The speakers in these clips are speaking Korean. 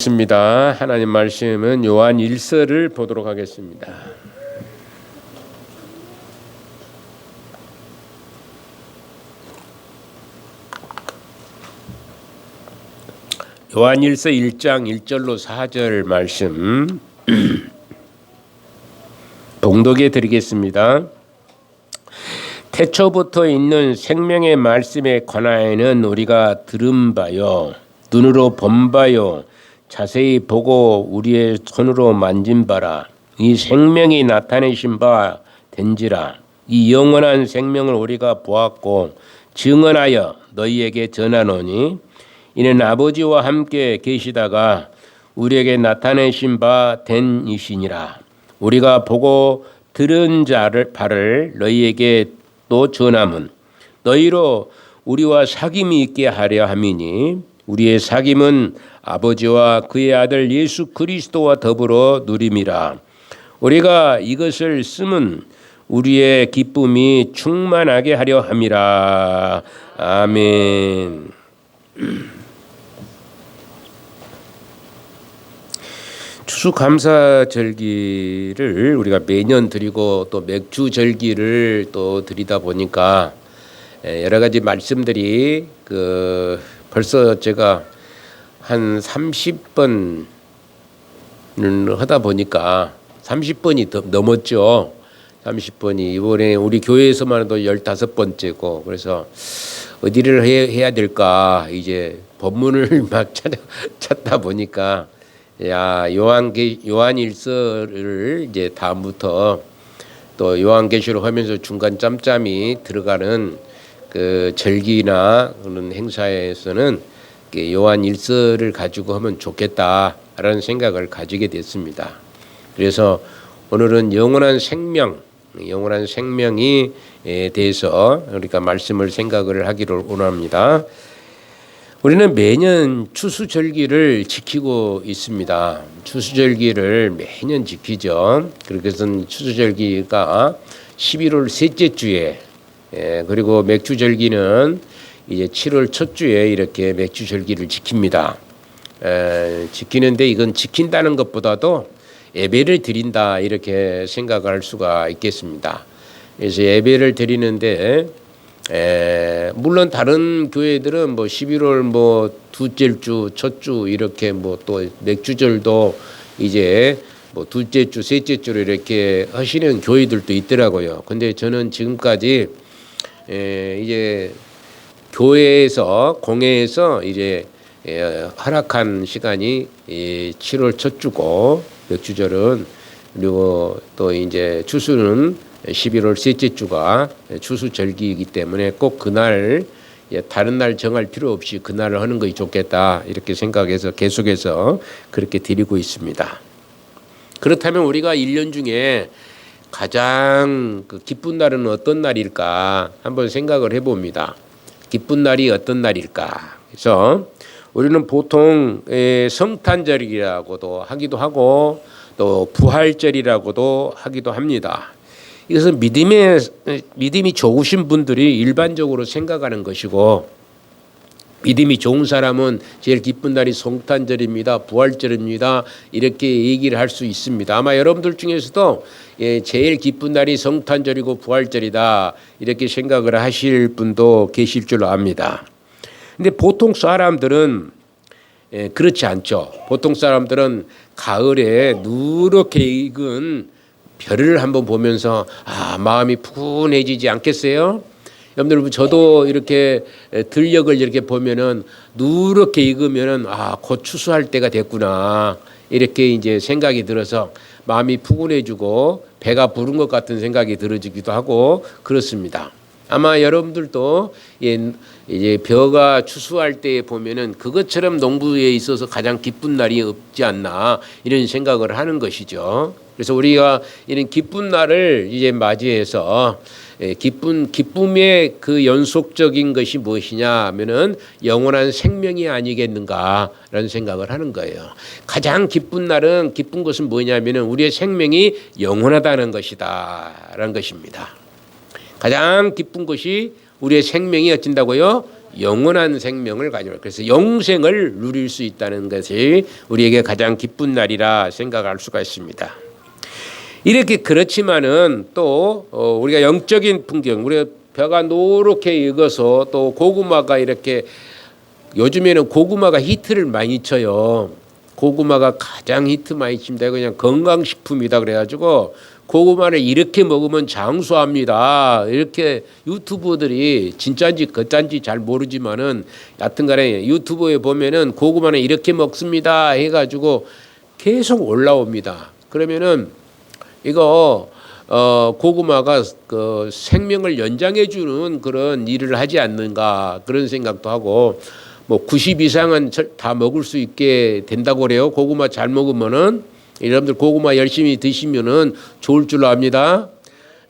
있습니다. 하나님 말씀은 요한 1서를 보도록 하겠습니다. 요한 1서 1장 1절로 4절 말씀 봉독해 드리겠습니다. 태초부터 있는 생명의 말씀에 관하여는 우리가 들은 바요 눈으로 본 바요 자세히 보고 우리의 손으로 만진 바라. 이 생명이 나타내신 바 된지라. 이 영원한 생명을 우리가 보았고 증언하여 너희에게 전하노니 이는 아버지와 함께 계시다가 우리에게 나타내신 바 된 이시니라. 우리가 보고 들은 바를 너희에게 또 전함은 너희로 우리와 사귐이 있게 하려 함이니 우리의 사귐은 아버지와 그의 아들 예수 그리스도와 더불어 누림이라. 우리가 이것을 쓰면 우리의 기쁨이 충만하게 하려 함이라. 아멘. 추수감사절기를 우리가 매년 드리고 또 맥주절기를 또 드리다 보니까 여러 가지 말씀들이 벌써 제가 한 30번을 하다 보니까 30번이 더 넘었죠. 30번이 이번에 우리 교회에서만 해도 15번째고 그래서 어디를 해야 될까 이제 본문을 막 찾다 보니까 요한 1서를 이제 다음부터 또 요한계시록 하면서 중간 짬짬이 들어가는 그 절기나 그런 행사에서는 요한 1서를 가지고 하면 좋겠다라는 생각을 가지게 됐습니다. 그래서 오늘은 영원한 생명이 대해서 우리가 말씀을 생각을 하기를 원합니다. 우리는 매년 추수절기를 지키고 있습니다. 추수절기를 매년 지키죠. 그래서 추수절기가 11월 셋째 주에 그리고 맥주절기는 이제 7월 첫 주에 이렇게 맥주절기를 지킵니다. 지키는데 이건 지킨다는 것보다도 예배를 드린다 이렇게 생각할 수가 있겠습니다. 그래서 예배를 드리는데 물론 다른 교회들은 11월 둘째 주, 첫 주 이렇게 또 맥주절도 이제 둘째 주, 셋째 주로 이렇게 하시는 교회들도 있더라고요. 근데 저는 지금까지 이제 교회에서 공회에서 이제 허락한 시간이 7월 첫 주고 맥주절은 그리고 또 이제 추수는 11월 셋째 주가 추수절기이기 때문에 꼭 그날 다른 날 정할 필요 없이 그날을 하는 것이 좋겠다 이렇게 생각해서 계속해서 그렇게 드리고 있습니다. 그렇다면 우리가 1년 중에 가장 기쁜 날은 어떤 날일까 한번 생각을 해봅니다. 기쁜 날이 어떤 날일까? 그래서 우리는 보통 성탄절이라고도 하기도 하고 또 부활절이라고도 하기도 합니다. 이것은 믿음이 좋으신 분들이 일반적으로 생각하는 것이고 믿음이 좋은 사람은 제일 기쁜 날이 성탄절입니다. 부활절입니다. 이렇게 얘기를 할 수 있습니다. 아마 여러분들 중에서도 제일 기쁜 날이 성탄절이고 부활절이다 이렇게 생각을 하실 분도 계실 줄 압니다. 근데 보통 사람들은 그렇지 않죠. 보통 사람들은 가을에 누렇게 익은 별을 한번 보면서 마음이 푸근해지지 않겠어요? 여러분들 저도 이렇게 들녘을 이렇게 보면은 누렇게 익으면은 곧 추수할 때가 됐구나 이렇게 이제 생각이 들어서 마음이 푸근해지고 배가 부른 것 같은 생각이 들어지기도 하고 그렇습니다. 아마 여러분들도 이제 벼가 추수할 때 보면은 그것처럼 농부에 있어서 가장 기쁜 날이 없지 않나 이런 생각을 하는 것이죠. 그래서 우리가 이런 기쁜 날을 이제 맞이해서 기쁨의 그 연속적인 것이 무엇이냐 하면은 영원한 생명이 아니겠는가라는 생각을 하는 거예요. 가장 기쁜 날은 기쁜 것은 뭐냐면은 우리의 생명이 영원하다는 것이다라는 것입니다. 가장 기쁜 것이 우리의 생명이 어쩐다고요? 영원한 생명을 가지고 그래서 영생을 누릴 수 있다는 것이 우리에게 가장 기쁜 날이라 생각할 수가 있습니다. 이렇게 그렇지만은 또 우리가 영적인 풍경, 우리가 벼가 노랗게 익어서 또 고구마가 이렇게 요즘에는 고구마가 히트를 많이 쳐요. 고구마가 가장 히트 많이 칩니다. 그냥 건강식품이다 그래가지고 고구마를 이렇게 먹으면 장수합니다. 이렇게 유튜버들이 진짜인지 거짠지 잘 모르지만은 여튼간에 유튜브에 보면은 고구마는 이렇게 먹습니다 해가지고 계속 올라옵니다. 그러면은 이거 고구마가 그 생명을 연장해 주는 그런 일을 하지 않는가 그런 생각도 하고 뭐 90 이상은 다 먹을 수 있게 된다고 그래요. 고구마 잘 먹으면은 여러분들 고구마 열심히 드시면은 좋을 줄 압니다.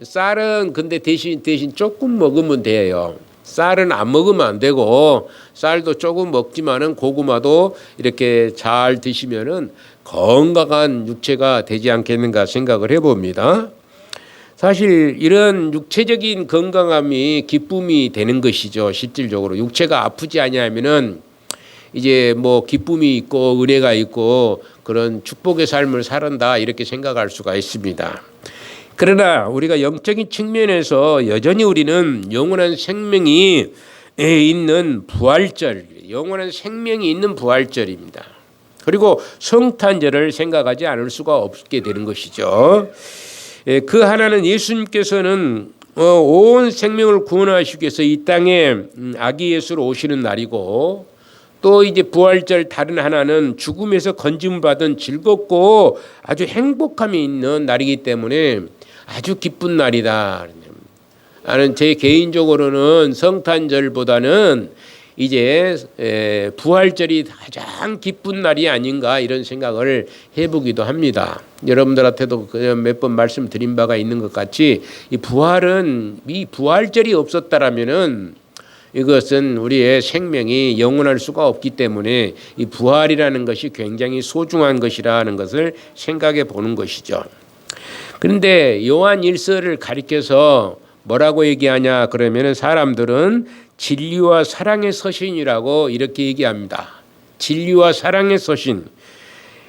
쌀은 근데 대신 조금 먹으면 돼요. 쌀은 안 먹으면 안 되고 쌀도 조금 먹지만은 고구마도 이렇게 잘 드시면은 건강한 육체가 되지 않겠는가 생각을 해봅니다. 사실 이런 육체적인 건강함이 기쁨이 되는 것이죠. 실질적으로 육체가 아프지 아니하면은 이제 뭐 기쁨이 있고 은혜가 있고 그런 축복의 삶을 살았다 이렇게 생각할 수가 있습니다. 그러나 우리가 영적인 측면에서 여전히 우리는 영원한 생명이 있는 부활절, 영원한 생명이 있는 부활절입니다. 그리고 성탄절을 생각하지 않을 수가 없게 되는 것이죠. 그 하나는 예수님께서는 온 생명을 구원하시기 위해서 이 땅에 아기 예수로 오시는 날이고 또 이제 부활절 다른 하나는 죽음에서 건짐받은 즐겁고 아주 행복함이 있는 날이기 때문에 아주 기쁜 날이다. 나는 제 개인적으로는 성탄절보다는 이제 부활절이 가장 기쁜 날이 아닌가 이런 생각을 해보기도 합니다. 여러분들한테도 몇 번 말씀드린 바가 있는 것 같이 이 부활절이 없었다라면은 이것은 우리의 생명이 영원할 수가 없기 때문에 이 부활이라는 것이 굉장히 소중한 것이라는 것을 생각해 보는 것이죠. 그런데 요한 1서를 가리켜서 뭐라고 얘기하냐 그러면은 사람들은 진리와 사랑의 서신이라고 이렇게 얘기합니다. 진리와 사랑의 서신.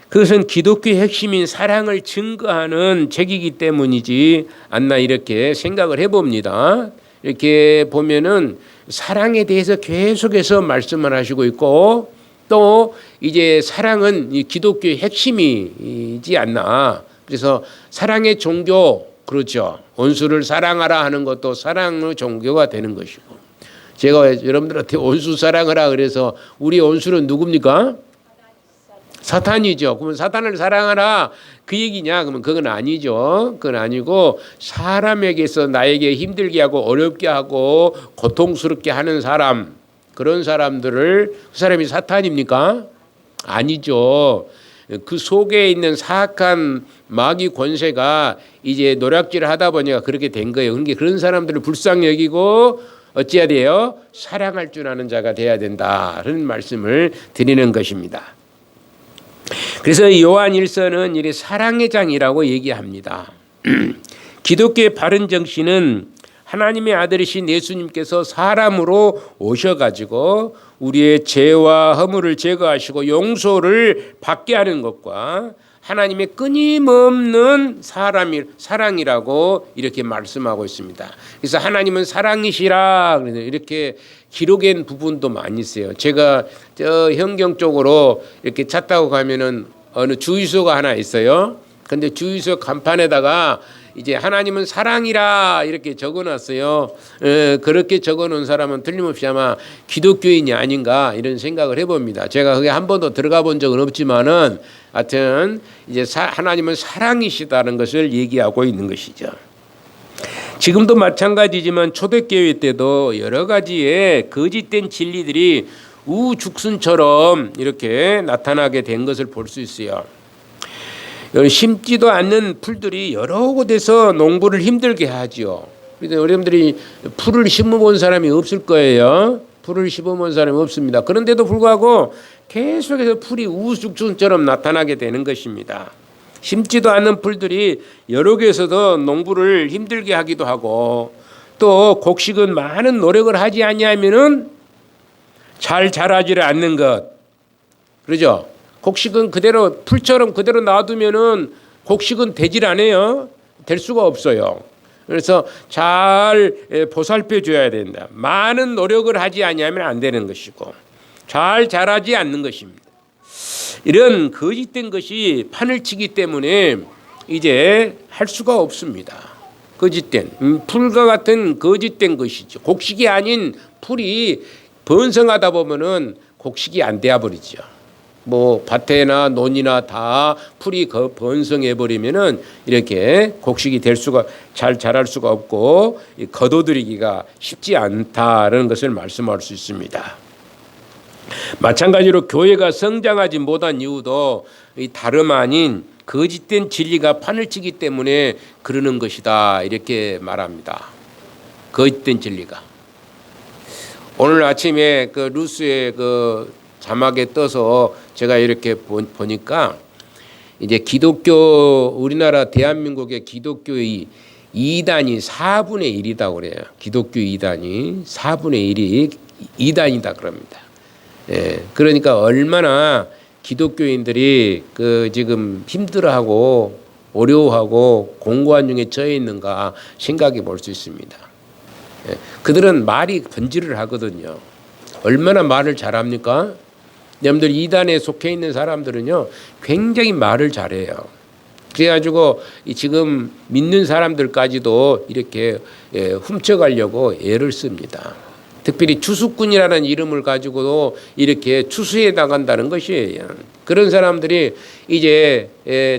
그것은 기독교의 핵심인 사랑을 증거하는 책이기 때문이지 않나 이렇게 생각을 해봅니다. 이렇게 보면은 사랑에 대해서 계속해서 말씀을 하시고 있고 또 이제 사랑은 이 기독교의 핵심이지 않나. 그래서 사랑의 종교 그렇죠. 원수를 사랑하라 하는 것도 사랑의 종교가 되는 것이고 제가 여러분들한테 원수 사랑하라 그래서 우리 원수는 누굽니까? 사탄이죠. 그러면 사탄을 사랑하라 그 얘기냐? 그러면 그건 아니죠. 그건 아니고 사람에게서 나에게 힘들게 하고 어렵게 하고 고통스럽게 하는 사람 그런 사람들을 그 사람이 사탄입니까? 아니죠. 그 속에 있는 사악한 마귀 권세가 이제 노략질을 하다 보니까 그렇게 된 거예요. 그러니까 그런 사람들을 불쌍히 여기고 어찌해야 돼요? 사랑할 줄 아는 자가 돼야 된다. 그런 말씀을 드리는 것입니다. 그래서 요한 1서는 이렇게 사랑의 장이라고 얘기합니다. 기독교의 바른 정신은 하나님의 아들이신 예수님께서 사람으로 오셔가지고 우리의 죄와 허물을 제거하시고 용서를 받게 하는 것과 하나님의 끊임없는 사랑이라고 이렇게 말씀하고 있습니다. 그래서 하나님은 사랑이시라 이렇게 기록한 부분도 많이 있어요. 제가 저 현경 쪽으로 이렇게 차 타고 가면은 어느 주유소가 하나 있어요. 근데 주유소 간판에다가 이제 하나님은 사랑이라 이렇게 적어놨어요. 그렇게 적어놓은 사람은 틀림없이 아마 기독교인이 아닌가 이런 생각을 해봅니다. 제가 거기 한 번도 들어가 본 적은 없지만은 하여튼 이제 하나님은 사랑이시다는 것을 얘기하고 있는 것이죠. 지금도 마찬가지지만 초대교회 때도 여러 가지의 거짓된 진리들이 우죽순처럼 이렇게 나타나게 된 것을 볼 수 있어요. 심지도 않는 풀들이 여러 곳에서 농부를 힘들게 하죠. 그래서 여러분들이 풀을 심어본 사람이 없을 거예요. 풀을 심어본 사람이 없습니다. 그런데도 불구하고 계속해서 풀이 우죽순처럼 나타나게 되는 것입니다. 심지도 않는 풀들이 여러 개에서도 농부를 힘들게 하기도 하고 또 곡식은 많은 노력을 하지 아니하면은 잘 자라지를 않는 것. 그러죠? 곡식은 그대로 풀처럼 그대로 놔두면은 곡식은 되질 않아요. 될 수가 없어요. 그래서 잘 보살펴 줘야 된다. 많은 노력을 하지 아니하면 안 되는 것이고 잘 자라지 않는 것입니다. 이런 거짓된 것이 판을 치기 때문에 이제 할 수가 없습니다. 거짓된 풀과 같은 거짓된 것이죠. 곡식이 아닌 풀이 번성하다 보면은 곡식이 안 되어 버리죠. 뭐 밭에나 논이나 다 풀이 번성해 버리면은 이렇게 곡식이 될 수가 잘 자랄 수가 없고 거둬들이기가 쉽지 않다라는 것을 말씀할 수 있습니다. 마찬가지로 교회가 성장하지 못한 이유도 다름 아닌 거짓된 진리가 판을 치기 때문에 그러는 것이다 이렇게 말합니다. 거짓된 진리가. 오늘 아침에 그 뉴스에 그 자막에 떠서 제가 이렇게 보니까 이제 기독교 우리나라 대한민국의 기독교의 이단이 4분의 1이다 그래요. 기독교 이단이 4분의 1이 이단이다 그럽니다. 예, 그러니까 얼마나 기독교인들이 그 지금 힘들어하고 어려워하고 공고한 중에 처해 있는가 생각해 볼 수 있습니다. 예, 그들은 말이 번지를 하거든요. 얼마나 말을 잘합니까? 여러분들 이단에 속해 있는 사람들은요 굉장히 말을 잘해요. 그래가지고 지금 믿는 사람들까지도 이렇게 훔쳐가려고 애를 씁니다. 특별히 추수꾼이라는 이름을 가지고도 이렇게 추수해 나간다는 것이에요. 그런 사람들이 이제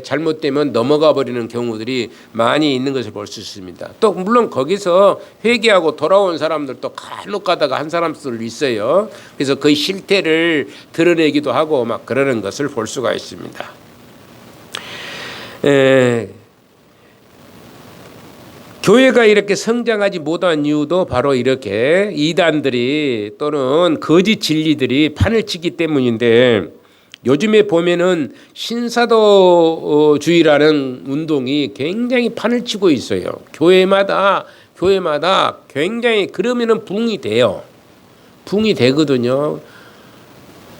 잘못되면 넘어가 버리는 경우들이 많이 있는 것을 볼 수 있습니다. 또 물론 거기서 회개하고 돌아온 사람들도 간혹 가다가 한 사람들 있어요. 그래서 그 실태를 드러내기도 하고 막 그러는 것을 볼 수가 있습니다. 교회가 이렇게 성장하지 못한 이유도 바로 이렇게 이단들이 또는 거짓 진리들이 판을 치기 때문인데, 요즘에 보면은 신사도주의라는 운동이 굉장히 판을 치고 있어요. 교회마다 굉장히 그러면은 부흥이 돼요. 부흥이 되거든요.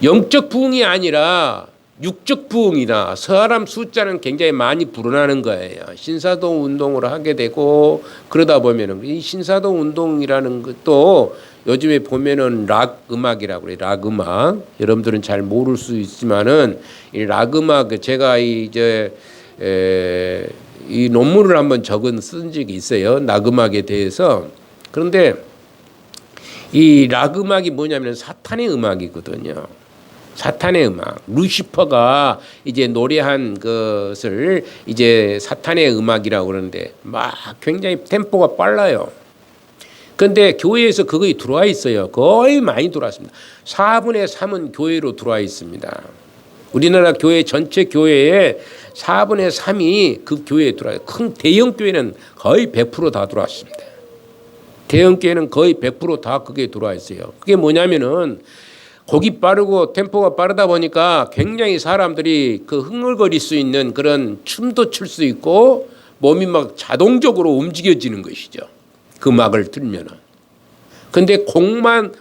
영적 부흥이 아니라 육적 부흥이다. 사람 숫자는 굉장히 많이 불어나는 거예요. 신사동 운동을 하게 되고 그러다 보면은 이 신사동 운동이라는 것도 요즘에 보면은 락 음악이라고 그래요. 락 음악. 여러분들은 잘 모를 수 있지만은 이 락 음악 제가 이제 이 논문을 한번 쓴 적이 있어요. 락 음악에 대해서. 그런데 이 락 음악이 뭐냐면 사탄의 음악이거든요. 사탄의 음악, 루시퍼가 이제 노래한 것을 이제 사탄의 음악이라고 그러는데 막 굉장히 템포가 빨라요. 그런데 교회에서 그것이 들어와 있어요. 거의 많이 들어왔습니다. 4분의 3은 교회로 들어와 있습니다. 우리나라 교회 전체 교회의 4분의 3이 그 교회에 들어와요. 큰 대형 교회는 거의 100%다 들어왔습니다. 대형 교회는 거의 100% 다 그게 들어와 있어요. 그게 뭐냐면은 곡이 빠르고 템포가 빠르다 보니까 굉장히 사람들이 그 흥얼거릴 수 있는 그런 춤도 출 수 있고 몸이 막 자동적으로 움직여지는 것이죠. 그 음악을 틀면은. 근데 곡만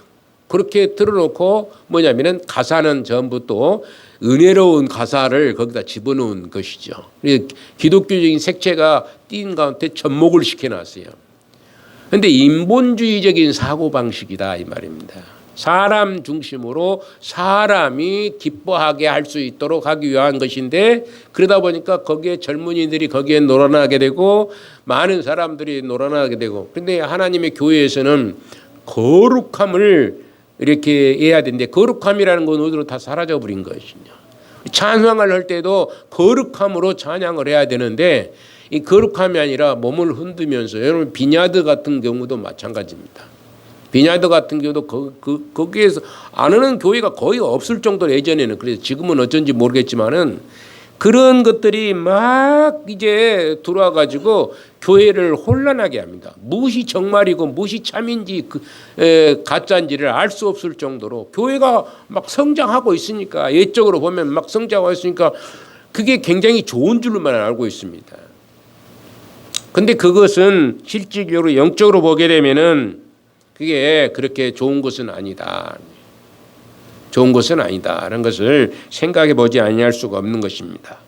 그렇게 틀어놓고 뭐냐면은 가사는 전부 또 은혜로운 가사를 거기다 집어넣은 것이죠. 기독교적인 색채가 띈 가운데 접목을 시켜놨어요. 근데 인본주의적인 사고방식이다 이 말입니다. 사람 중심으로 사람이 기뻐하게 할 수 있도록 하기 위한 것인데, 그러다 보니까 거기에 젊은이들이 거기에 놀아나게 되고 많은 사람들이 놀아나게 되고, 그런데 하나님의 교회에서는 거룩함을 이렇게 해야 되는데 거룩함이라는 건 어디로 다 사라져 버린 것이냐. 찬양을 할 때도 거룩함으로 찬양을 해야 되는데 이 거룩함이 아니라 몸을 흔들면서, 여러분 비냐드 같은 경우도 마찬가지입니다. 비냐드 같은 경우도 거기에서 안 하는 교회가 거의 없을 정도로 예전에는, 그래서 지금은 어쩐지 모르겠지만은 그런 것들이 막 이제 들어와 가지고 교회를 혼란하게 합니다. 무엇이 정말이고 무엇이 참인지 가짜인지를 알 수 없을 정도로 교회가 막 성장하고 있으니까, 예적으로 보면 막 성장하고 있으니까 그게 굉장히 좋은 줄로만 알고 있습니다. 근데 그것은 실질적으로 영적으로 보게 되면은 그게 그렇게 좋은 것은 아니다. 좋은 것은 아니다라는 것을 생각해 보지 아니할 수가 없는 것입니다.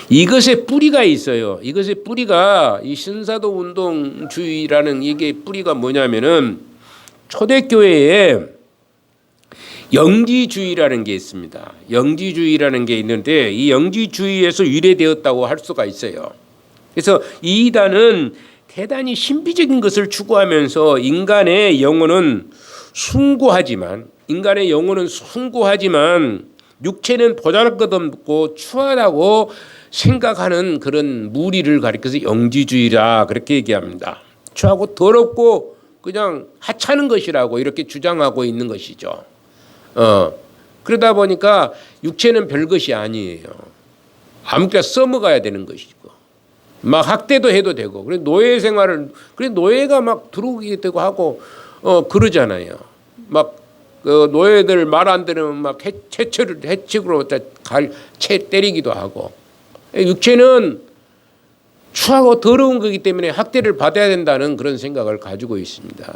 이것의 뿌리가 있어요. 이것의 뿌리가 이 신사도 운동주의라는 이게 뿌리가 뭐냐면은 초대교회에 영지주의라는 게 있습니다. 영지주의라는 게 있는데 이 영지주의에서 유래되었다고 할 수가 있어요. 그래서 이 이단은 대단히 신비적인 것을 추구하면서 인간의 영혼은 숭고하지만 육체는 보잘것없고 추하다고 생각하는 그런 무리를 가리켜서 영지주의라 그렇게 얘기합니다. 추하고 더럽고 그냥 하찮은 것이라고 이렇게 주장하고 있는 것이죠. 그러다 보니까 육체는 별것이 아니에요. 아무렇게나 써먹어야 되는 것이고 막 학대도 해도 되고 그래 노예 생활을 그래 노예가 막 들어오게 되고 하고 그러잖아요. 막 노예들 말 안 들으면 막 해책으로 때리기도 하고 육체는 추하고 더러운 거기 때문에 학대를 받아야 된다는 그런 생각을 가지고 있습니다.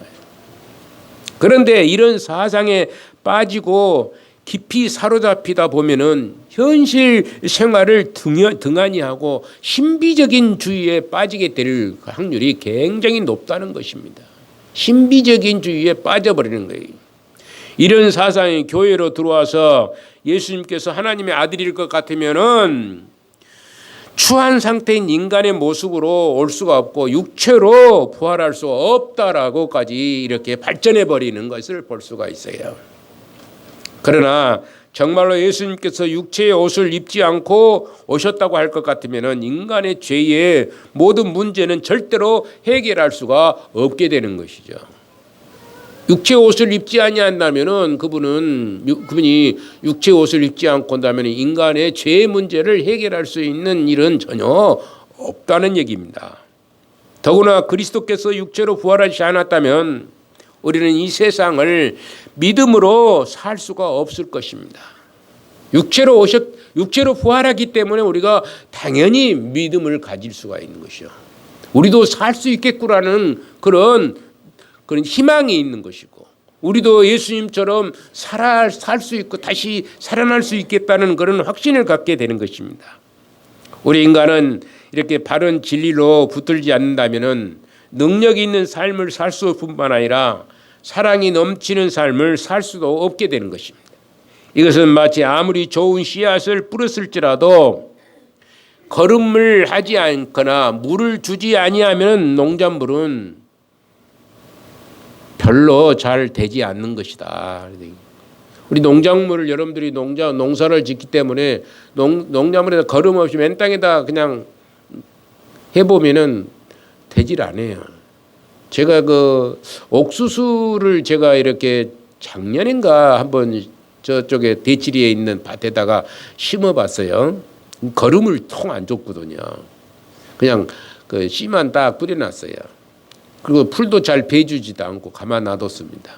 그런데 이런 사상에 빠지고 깊이 사로잡히다 보면은 현실 생활을 등한히 하고 신비적인 주의에 빠지게 될 확률이 굉장히 높다는 것입니다. 신비적인 주의에 빠져버리는 거예요. 이런 사상이 교회로 들어와서 예수님께서 하나님의 아들일 것 같으면은 추한 상태인 인간의 모습으로 올 수가 없고 육체로 부활할 수 없다라고까지 이렇게 발전해 버리는 것을 볼 수가 있어요. 그러나 정말로 예수님께서 육체의 옷을 입지 않고 오셨다고 할 것 같으면 인간의 죄의 모든 문제는 절대로 해결할 수가 없게 되는 것이죠. 육체 옷을 입지 아니한다면은 그분이 육체 옷을 입지 않고 한다면 인간의 죄의 문제를 해결할 수 있는 일은 전혀 없다는 얘기입니다. 더구나 그리스도께서 육체로 부활하지 않았다면 우리는 이 세상을 믿음으로 살 수가 없을 것입니다. 육체로 부활하기 때문에 우리가 당연히 믿음을 가질 수가 있는 것이요. 우리도 살 수 있겠구라는 그런 희망이 있는 것이고 우리도 예수님처럼 살 수 있고 다시 살아날 수 있겠다는 그런 확신을 갖게 되는 것입니다. 우리 인간은 이렇게 바른 진리로 붙들지 않는다면은 능력 있는 삶을 살 수 뿐만 아니라 사랑이 넘치는 삶을 살 수도 없게 되는 것입니다. 이것은 마치 아무리 좋은 씨앗을 뿌렸을지라도 거름을 하지 않거나 물을 주지 아니하면 농작물은 별로 잘 되지 않는 것이다. 우리 농작물을 여러분들이 농사를 짓기 때문에 농작물에다 거름 없이 맨 땅에다 그냥 해보면은 되질 않아요. 제가 그 옥수수를 제가 이렇게 작년인가 한번 저쪽에 대치리에 있는 밭에다가 심어봤어요. 거름을 통 안 줬거든요. 그냥 그 씨만 딱 뿌려놨어요. 그리고 풀도 잘 베주지도 않고 가만 놔뒀습니다.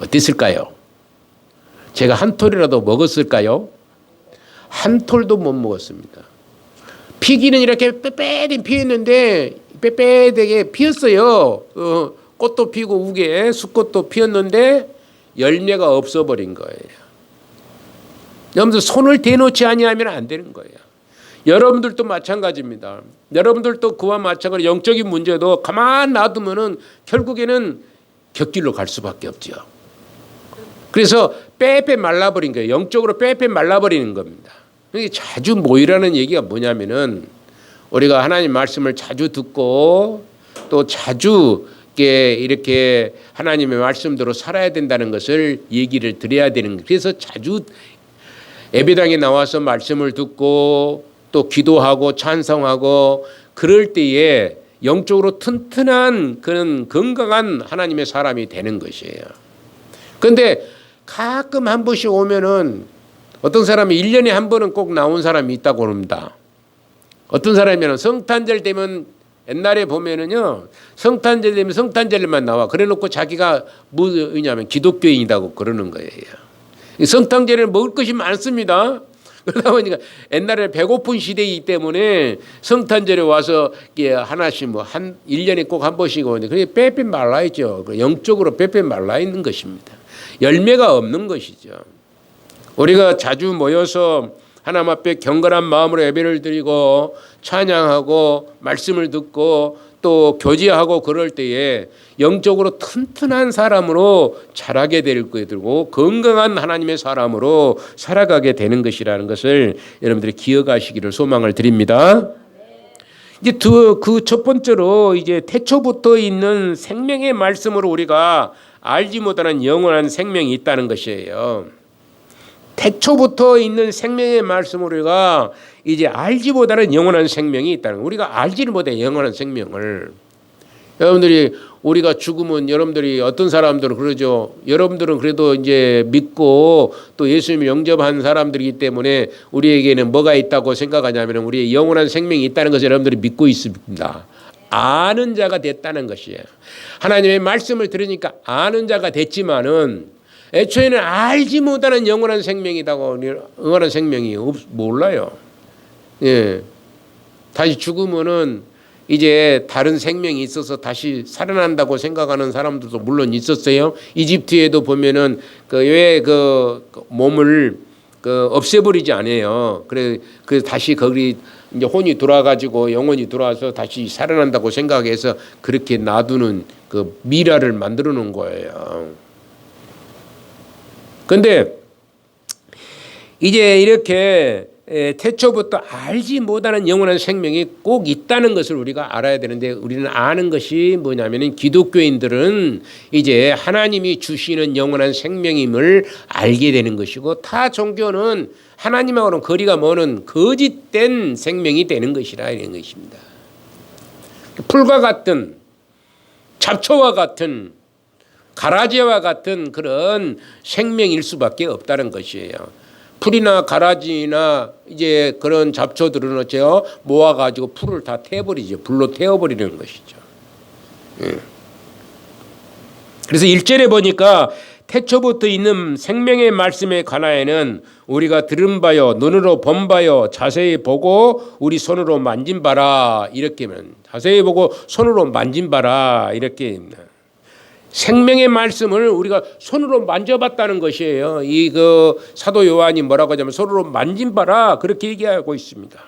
어땠을까요? 제가 한 톨이라도 먹었을까요? 한 톨도 못 먹었습니다. 피기는 이렇게 빼빼히 피었는데 빼빼하게 피었어요. 꽃도 피고 우게 수꽃도 피었는데 열매가 없어버린 거예요. 여러분들 손을 대놓지 아니하면 안 되는 거예요. 여러분들도 마찬가지입니다. 여러분들도 그와 마찬가지로 영적인 문제도 가만 놔두면은 결국에는 격길로 갈 수밖에 없죠. 그래서 빼빼 말라버린 거예요. 영적으로 빼빼 말라버리는 겁니다. 자주 모이라는 얘기가 뭐냐면은 우리가 하나님 말씀을 자주 듣고 또 자주 이렇게 하나님의 말씀대로 살아야 된다는 것을 얘기를 드려야 되는 거예요. 그래서 자주 예배당에 나와서 말씀을 듣고 또 기도하고 찬송하고 그럴 때에 영적으로 튼튼한 그런 건강한 하나님의 사람이 되는 것이에요. 그런데 가끔 한 번씩 오면은 어떤 사람이 1년에 한 번은 꼭 나온 사람이 있다고 합니다. 어떤 사람이면 성탄절 되면 옛날에 보면은요 성탄절 되면 성탄절만 나와 그래놓고 자기가 뭐냐면 기독교인이라고 그러는 거예요. 성탄절에는 먹을 것이 많습니다. 그러다 보니까 옛날에 배고픈 시대이기 때문에 성탄절에 와서 하나씩 뭐 한 1년에 꼭 한 번씩 오는데 그게 빼빼 말라 있죠. 영적으로 빼빼 말라 있는 것입니다. 열매가 없는 것이죠. 우리가 자주 모여서 하나님 앞에 경건한 마음으로 예배를 드리고 찬양하고 말씀을 듣고 또 교제하고 그럴 때에 영적으로 튼튼한 사람으로 자라게 될 거고 건강한 하나님의 사람으로 살아가게 되는 것이라는 것을 여러분들이 기억하시기를 소망을 드립니다. 이제 그 첫 번째로 이제 태초부터 있는 생명의 말씀으로 우리가 알지 못하는 영원한 생명이 있다는 것이에요. 태초부터 있는 생명의 말씀으로 우리가 이제 알지 못하는 영원한 생명이 있다는 거. 우리가 알지를 못해 영원한 생명을. 여러분들이 우리가 죽으면 여러분들이 어떤 사람들은 그러죠. 여러분들은 그래도 이제 믿고 또 예수님을 영접한 사람들이기 때문에 우리에게는 뭐가 있다고 생각하냐면 우리의 영원한 생명이 있다는 것을 여러분들이 믿고 있습니다. 아는 자가 됐다는 것이에요. 하나님의 말씀을 들으니까 아는 자가 됐지만은 애초에는 알지 못하는 영원한 생명이다고. 영원한 생명이 몰라요. 예. 다시 죽으면은 이제 다른 생명이 있어서 다시 살아난다고 생각하는 사람들도 물론 있었어요. 이집트에도 보면은 왜 몸을 없애버리지 않아요. 그래 다시 거기 이제 혼이 돌아가지고 영혼이 돌아와서 다시 살아난다고 생각해서 그렇게 놔두는 그 미라를 만들어 놓은 거예요. 근데 이제 이렇게 태초부터 알지 못하는 영원한 생명이 꼭 있다는 것을 우리가 알아야 되는데 우리는 아는 것이 뭐냐면 기독교인들은 이제 하나님이 주시는 영원한 생명임을 알게 되는 것이고 타 종교는 하나님하고는 거리가 먼 거짓된 생명이 되는 것이라 이런 것입니다. 풀과 같은 잡초와 같은 가라지와 같은 그런 생명일 수밖에 없다는 것이에요. 풀이나 가라지나 이제 그런 잡초들은 어째요? 모아가지고 풀을 다 태워버리죠. 불로 태워버리는 것이죠. 그래서 1절에 보니까 태초부터 있는 생명의 말씀에 관하여는 우리가 들은 바요 눈으로 본 바요 자세히 보고 우리 손으로 만진 바라 이렇게면 자세히 보고 손으로 만진 바라 이렇게 생명의 말씀을 우리가 손으로 만져봤다는 것이에요. 사도 요한이 뭐라고 하냐면 손으로 만진 바라 그렇게 얘기하고 있습니다.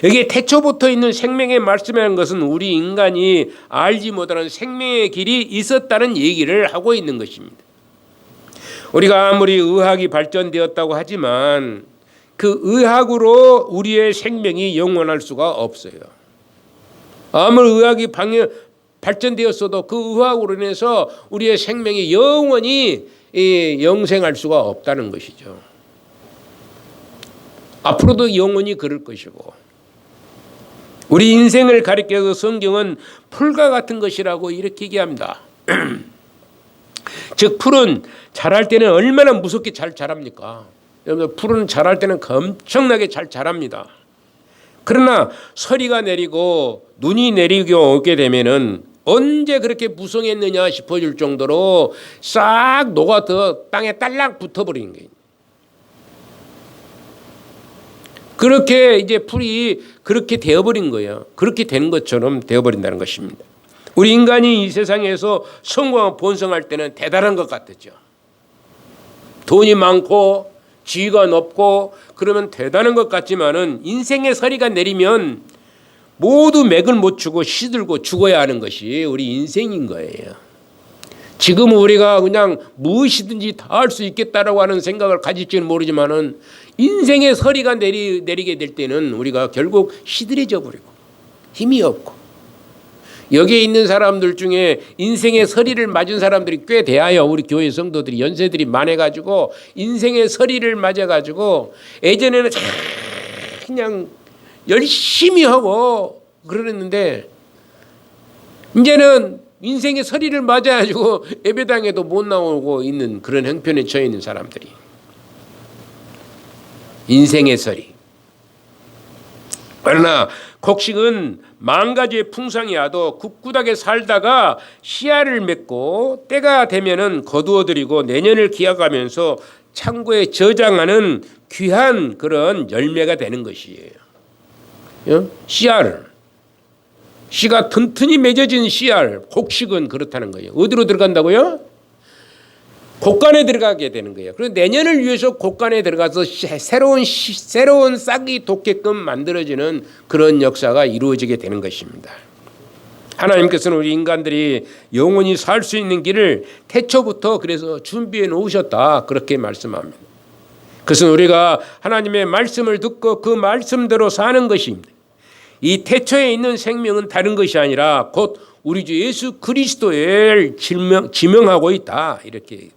여기 태초부터 있는 생명의 말씀이라는 것은 우리 인간이 알지 못하는 생명의 길이 있었다는 얘기를 하고 있는 것입니다. 우리가 아무리 의학이 발전되었다고 하지만 그 의학으로 우리의 생명이 영원할 수가 없어요. 아무리 의학이 발전되었어도 그 의학으로 인해서 우리의 생명이 영원히 영생할 수가 없다는 것이죠. 앞으로도 영원히 그럴 것이고 우리 인생을 가리켜서 성경은 풀과 같은 것이라고 이렇게 얘기합니다. 즉 풀은 자랄 때는 얼마나 무섭게 잘 자랍니까? 여러분 풀은 자랄 때는 엄청나게 잘 자랍니다. 그러나 서리가 내리고 눈이 내리고 오게 되면은 언제 그렇게 무성했느냐 싶어질 정도로 싹 녹아서 땅에 딸랑 붙어버리는 거예요. 그렇게 이제 풀이 그렇게 되어버린 거예요. 그렇게 되는 것처럼 되어버린다는 것입니다. 우리 인간이 이 세상에서 성공하고 번성할 때는 대단한 것 같았죠. 돈이 많고 지위가 높고 그러면 대단한 것 같지만은 인생의 서리가 내리면 모두 맥을 못 추고 시들고 죽어야 하는 것이 우리 인생인 거예요. 지금 우리가 그냥 무엇이든지 다 할 수 있겠다라고 하는 생각을 가질지는 모르지만은 인생의 서리가 내리게 될 때는 우리가 결국 시들해져 버리고 힘이 없고 여기에 있는 사람들 중에 인생의 서리를 맞은 사람들이 꽤 돼요. 우리 교회 성도들이 연세들이 많아가지고 인생의 서리를 맞아가지고 예전에는 그냥 열심히 하고 그러는데 이제는 인생의 서리를 맞아가지고 예배당에도 못 나오고 있는 그런 형편에 처해 있는 사람들이 인생의 서리. 그러나 곡식은 만 가지의 풍성이 와도 굳굳하게 살다가 씨알을 맺고 때가 되면은 거두어들이고 내년을 기약하면서 창고에 저장하는 귀한 그런 열매가 되는 것이에요. 씨알, 씨가 튼튼히 맺어진 씨알, 곡식은 그렇다는 거예요. 어디로 들어간다고요? 곡간에 들어가게 되는 거예요. 그리고 내년을 위해서 곡간에 들어가서 새로운 싹이 돋게끔 만들어지는 그런 역사가 이루어지게 되는 것입니다. 하나님께서는 우리 인간들이 영원히 살 수 있는 길을 태초부터 그래서 준비해 놓으셨다, 그렇게 말씀합니다. 그것은 우리가 하나님의 말씀을 듣고 그 말씀대로 사는 것입니다. 이 태초에 있는 생명은 다른 것이 아니라 곧 우리 주 예수 그리스도를 지명하고 있다, 이렇게 얘기해요.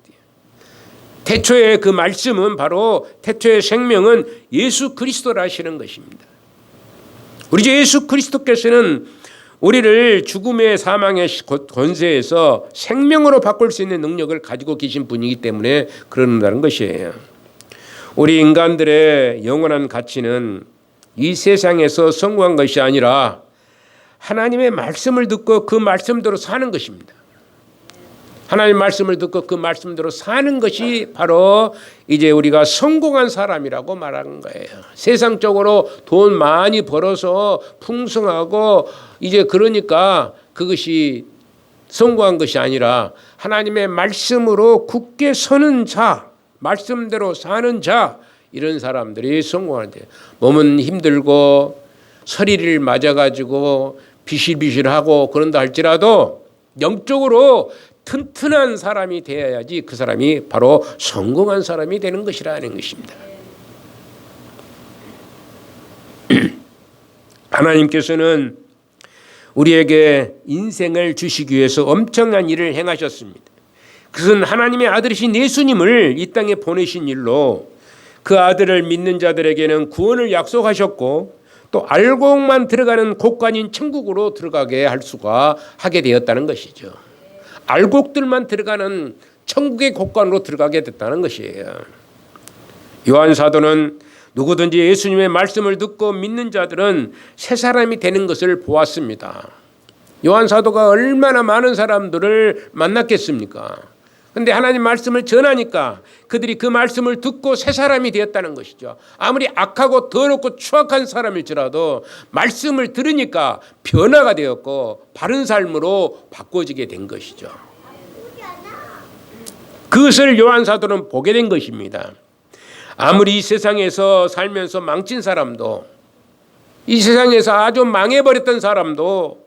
태초의 그 말씀은 바로 태초의 생명은 예수 그리스도라시는 것입니다. 우리 주 예수 그리스도께서는 우리를 죽음의 사망의 권세에서 생명으로 바꿀 수 있는 능력을 가지고 계신 분이기 때문에 그런다는 것이에요. 우리 인간들의 영원한 가치는 이 세상에서 성공한 것이 아니라 하나님의 말씀을 듣고 그 말씀대로 사는 것입니다. 하나님의 말씀을 듣고 그 말씀대로 사는 것이 바로 이제 우리가 성공한 사람이라고 말하는 거예요. 세상적으로 돈 많이 벌어서 풍성하고 이제 그러니까 그것이 성공한 것이 아니라 하나님의 말씀으로 굳게 서는 자, 말씀대로 사는 자, 이런 사람들이 성공하는데, 몸은 힘들고 서리를 맞아가지고 비실비실하고 그런다 할지라도 영적으로 튼튼한 사람이 되어야지 그 사람이 바로 성공한 사람이 되는 것이라는 것입니다. 하나님께서는 우리에게 인생을 주시기 위해서 엄청난 일을 행하셨습니다. 그것은 하나님의 아들이신 예수님을 이 땅에 보내신 일로 그 아들을 믿는 자들에게는 구원을 약속하셨고 또 알곡만 들어가는 곡간인 천국으로 들어가게 하게 되었다는 것이죠. 알곡들만 들어가는 천국의 곡간으로 들어가게 됐다는 것이에요. 요한 사도는 누구든지 예수님의 말씀을 듣고 믿는 자들은 새 사람이 되는 것을 보았습니다. 요한 사도가 얼마나 많은 사람들을 만났겠습니까? 그런데 하나님 말씀을 전하니까 그들이 그 말씀을 듣고 새 사람이 되었다는 것이죠. 아무리 악하고 더럽고 추악한 사람일지라도 말씀을 들으니까 변화가 되었고 바른 삶으로 바꿔지게 된 것이죠. 그것을 요한 사도는 보게 된 것입니다. 아무리 이 세상에서 살면서 망친 사람도, 이 세상에서 아주 망해버렸던 사람도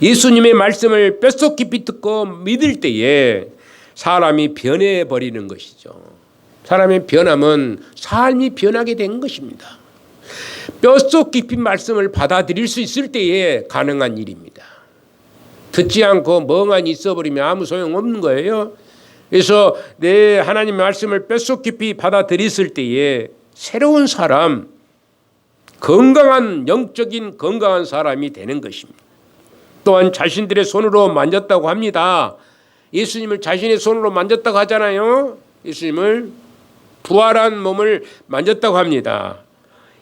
예수님의 말씀을 뼛속 깊이 듣고 믿을 때에 사람이 변해버리는 것이죠. 사람의 변함은 삶이 변하게 된 것입니다. 뼛속 깊이 말씀을 받아들일 수 있을 때에 가능한 일입니다. 듣지 않고 멍하니 있어버리면 아무 소용없는 거예요. 그래서 내 하나님 말씀을 뼛속 깊이 받아들였을 때에 새로운 사람, 건강한 영적인 건강한 사람이 되는 것입니다. 또한 자신들의 손으로 만졌다고 합니다. 예수님을 자신의 손으로 만졌다고 하잖아요. 예수님을 부활한 몸을 만졌다고 합니다.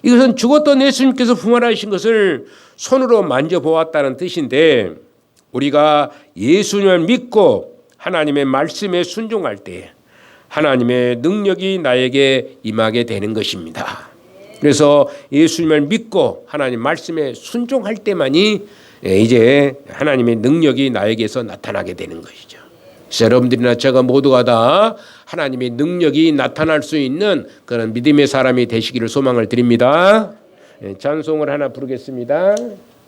이것은 죽었던 예수님께서 부활하신 것을 손으로 만져보았다는 뜻인데, 우리가 예수님을 믿고 하나님의 말씀에 순종할 때 하나님의 능력이 나에게 임하게 되는 것입니다. 그래서 예수님을 믿고 하나님 말씀에 순종할 때만이 이제 하나님의 능력이 나에게서 나타나게 되는 것이죠. 그래서 여러분들이나 제가 모두가 다 하나님의 능력이 나타날 수 있는 그런 믿음의 사람이 되시기를 소망을 드립니다. 찬송을 하나 부르겠습니다.